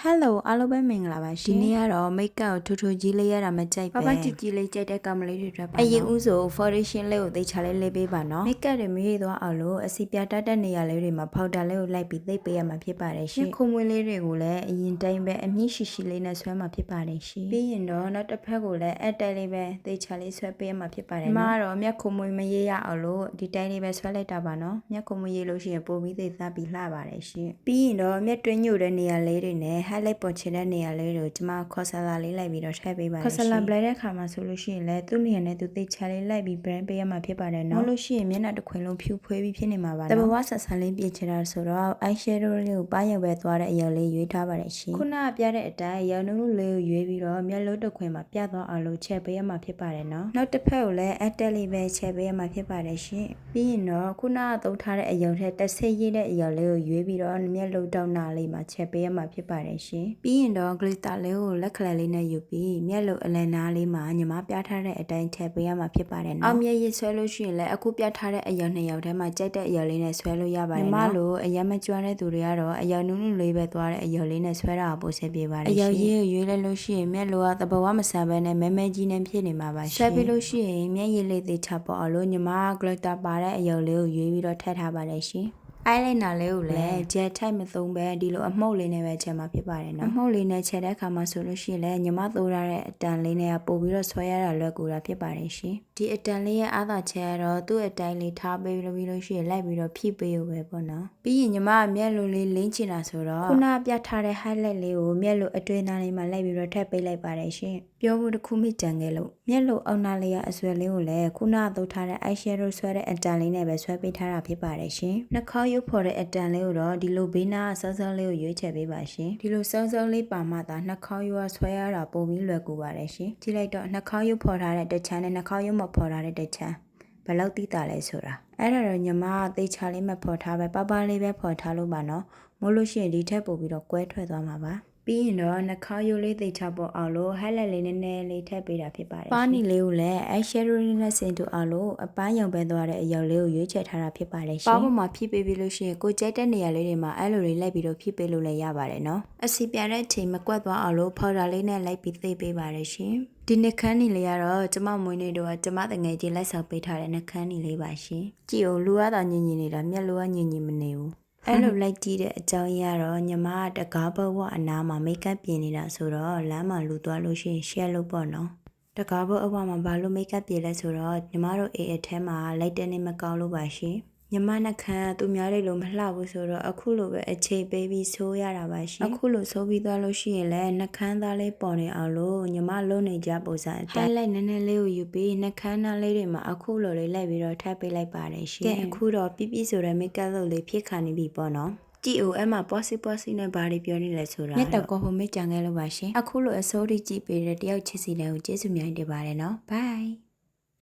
Hello အားလုံးပဲမင်္ဂလာပါရှင်ဒီနေ့ကတော့ make up ကိုထိုးကြီးလေးရတာမကြိုက်ပဲဘာကြည့်ကြည့်လေးကြိုက်တဲ့ကောင်မလေးတွေအတွက်ပါအရင်ဦးဆို foundation လေးကိုသိချလေးလေးပေးပါနော် make up တွေမရွေ့သွားအောင်လို့အစီပြတတ်တဲ့နေရာလေးတွေမှာ powder လေးကိုလိုက်ပြီးသိပ်ပေးရမှာဖြစ်ပါတယ်ရှင်ခုံမွေးလေးတွေကိုလည်းအရင်တိုင်းပဲအမြင့်ရှိရှိလေးနဲ့ဆွဲမှာဖြစ်ပါတယ်ရှင်ပြီးရင်တော့နောက်တစ်ဖက်ကိုလည်းအတက်လေးပဲသိချလေးဆွဲပေးရမှာဖြစ်ပါတယ်နော်မကတော့မျက်ခုံမွေးမရေးရအောင်လို့ဒီတိုင်းလေးပဲဆွဲလိုက်တာပါနော်မျက်ခုံမွေးရေးလို့ရှိရင်ပိုပြီးသိသားပြီးလှပါတယ်ရှင်ပြီးရင်တော့မျက်တွင်းညို့တဲ့နေရာလေးတွေနဲ့ highlight ပေါ်ချင်တဲ့နေရာလေးကိုကျွန်မခေါ်ဆလာလေးလိုက်ပြီးတော့ထည့်ပေးပါတယ်ခေါ်ဆလာပလိုက်တဲ့အခါမှာဆိုလို့ရှိရင်လည်းသူ့နေရာနဲ့သူသိချလေးလိုက်ပြီး brand ပေးရမှာဖြစ်ပါတယ်နော်လို့ရှိရင်မျက်နှာတစ်ခွင်လုံးဖြူဖွေးပြီးဖြစ်နေမှာပါနော်တဘဝဆက်ဆန်းလေးပြင်ချင်တာဆိုတော့ eye shadow လေးကိုပါရုပ်ပဲသွားတဲ့အရာလေးရွေးထားပါတယ်ရှင်ခုနကပြတဲ့အတိုင်းရောင်နှုတ်လေးကိုရွေးပြီးတော့မျက်လုံးတစ်ခွင်မှာပြသွားအောင်လို့ချက်ပေးရမှာဖြစ်ပါတယ်နော်နောက်တစ်ဖက်ကိုလည်းအတက်လေးပဲချက်ပေးရမှာဖြစ်ပါတယ်ရှင်ပြီးရင်တော့ခုနကသုံးထားတဲ့အယုံထက်တစ်ဆိတ်ရည်တဲ့အရာလေးကိုရွေးပြီးတော့မျက်လုံးတောက်နာလေးမှာချက်ပေးရမှာဖြစ်ပါတယ်ရှင်ပြီးရင်တော့ glitter လေးကိုလက်ခလက်လေးနဲ့ယူပြီးမျက်လုံးအလယ်နားလေးမှာညီမပြထားတဲ့အတိုင်းထည့်ပေးရမှာဖြစ်ပါတယ်နော်အောင်မြရည်ဆွဲလို့ရှိရင်လည်းအခုပြထားတဲ့အရာနှစ်ယောက်ထဲမှာကြိုက်တဲ့အရာလေးနဲ့ဆွဲလို့ရပါတယ်နော်ညီမလိုအရင်မကျွမ်းတဲ့သူတွေကတော့အရာနုံနုလေးပဲသွားတဲ့အရာလေးနဲ့ဆွဲတာပိုဆက်ပြပါတယ်ရှင်အရာရည်ကိုရွေးလိုက်လို့ရှိရင်မျက်လုံးကသဘောမဆန်ဘဲနဲ့မဲမဲကြီးနဲ့ဖြစ်နေမှာပါရှင်ဆွဲပြီးလို့ရှိရင်မျက်ရည်လေးသေးချပေါ်အောင်လို့ညီမ glitter ပါတဲ့အရာလေးကိုရွေးပြီးတော့ထည့်ထားပါတယ်ရှင်eyeliner လေးကိုလည်းဂျက်ထိုက်မသုံးပဲဒီလိုအမှုတ်လေးနဲ့ပဲချက်မှာဖြစ်ပါတယ်နော်အမှုတ်လေးနဲ့ချက်တဲ့အခါမှာဆိုလို့ရှိရင်လည်းညီမသိုးရတဲ့အတန်လေးနဲ့ပို့ပြီးတော့ဆွဲရတာလွယ်ကူတာဖြစ်ပါတယ်ရှင်ဒီအတန်လေးရဲ့အားသာချက်ကတော့သူ့အတိုင်းလေးထားပေးပြီးလို့ရှိရင်လိုက်ပြီးတော့ဖြည့်ပေးရပဲပေါ့နော်ပြီးရင်ညီမမျက်လုံးလေးလင်းချင်တာဆိုတော့ခုနပြထားတဲ့ highlight လေးကိုမျက်လုံးအတွင်းသားလေးမှာလိုက်ပြီးတော့ထည့်ပေးလိုက်ပါတယ်ရှင်ပြောဖို့တစ်ခုမိကြံခဲ့လို့မျက်လုံးအောက်နားလေးကအဆွဲလေးကိုလည်းခုနသုံးထားတဲ့ eye shadow ဆွဲတဲ့အတန်လေးနဲ့ပဲဆွဲပေးထားတာဖြစ်ပါတယ်ရှင်နှာခေါင်းရုပ်ဖော်တဲ့အတန်လေးကိုတော့ဒီလိုဘေးနားစောစောလေးကိုရွေးချယ်ပေးပါရှင်ဒီလိုစောစောလေးပါမှသာနှာခေါင်းရုပ်ဆွဲရတာပုံပြီးလွယ်ကူပါတယ်ရှင်ကြည့်လိုက်တော့နှာခေါင်းရုပ်ဖော်ထားတဲ့တစ်ချမ်းနဲ့နှာခေါင်းရုပ်မဖော်ထားတဲ့တစ်ချမ်းဘယ်လောက်တိတာလဲဆိုတာအဲ့ဒါတော့ညီမကသေချာလေးမဖော်ထားပဲပပလေးပဲဖော်ထားလို့ပါနော်မို့လို့ရှိရင်ဒီထက်ပိုပြီးတော့ကွဲထွက်သွားမှာပါပြီးရင်တော့နှာခေါင်းရိုးလေးသေချာပေါ်အောင်လို့ highlight လေးနည်းနည်းလေးထည့်ပေးတာဖြစ်ပါတယ်ပါနီလေးကိုလည်း eye shadow လေးနဲ့ဆင်တူအောင်လို့အပန်းရောင်ပဲသွားတဲ့အရာလေးကိုရွေးချယ်ထားတာဖြစ်ပါတယ်ရှင်ပါပေါ်မှာဖြည့်ပေးပြီးလို့ရှိရင်ကိုကြိုက်တဲ့နေရာလေးတွေမှာအဲ့လိုလေးလိုက်ပြီးတော့ဖြည့်ပေးလို့လည်းရပါတယ်နော်အစီပြတဲ့အချိန်မကွက်သွားအောင်လို့ powder လေးနဲ့လိုက်ပြီးသိပေးပါတယ်ရှင်ဒီနှခမ်းနီလေးကတော့ကျမမွေးနေ့တော့ကျမတငယ်ချင်းလက်ဆောင်ပေးထားတဲ့နှခမ်းနီလေးပါရှင်ကြည့်အောင်လူရတာညင်ညင်နေတာမျက်လုံးကညင်ညင်မနေဘူးအဲ့လိုလိုက်ကြည့်တဲ့အကြောင်းရတော့ညီမကတကားဘဝအနားမှာမိတ်ကပ်ပြင်နေတာဆိုတော့လမ်းမှာလူသွားလို့ရှိရင် share လုပ်ပေါ့နော်တကားဘဝအဝမှာဘာလို့မိတ်ကပ်ပြင်လဲဆိုတော့ညီမတို့အိမ်အထဲမှာလိုက်တဲ့နေမကောင်းလို့ပါရှင်ညီမနှခမ်းသူများတွေလိုမလှဘူးဆိုတော့အခုလိုပဲအခြေပေးပြီးဆိုးရတာပါရှင်အခုလိုဆိုးပြီးသွားလို့ရှိရင်လည်းနှခမ်းသားလေးပေါ်နေအောင်လို့ညီမလုံးနေကြပုံစံအတိုင်း highlight နည်းနည်းလေးကိုယူပြီးနှခမ်းသားလေးတွေမှာအခုလိုလေးလိုက်ပြီးတော့ထပ်ပေးလိုက်ပါတယ်ရှင်ကဲအခုတော့ပြပြဆိုတဲ့ make up လုပ်လေးဖြစ်ခါနေပြီပေါ့နော်ကြည့်ဦးအဲ့မှာ possible နဲ့ဘာတွေပြောနေလဲဆိုတာမြတ်တော်ကိုဟိုမေ့ကြံခဲ့လို့ပါရှင်အခုလိုအစိုးရကြည့်ပေးတဲ့တယောက်ချစ်စီတဲ့ကိုကျေးဇူးများတင်ပါတယ်နော် bye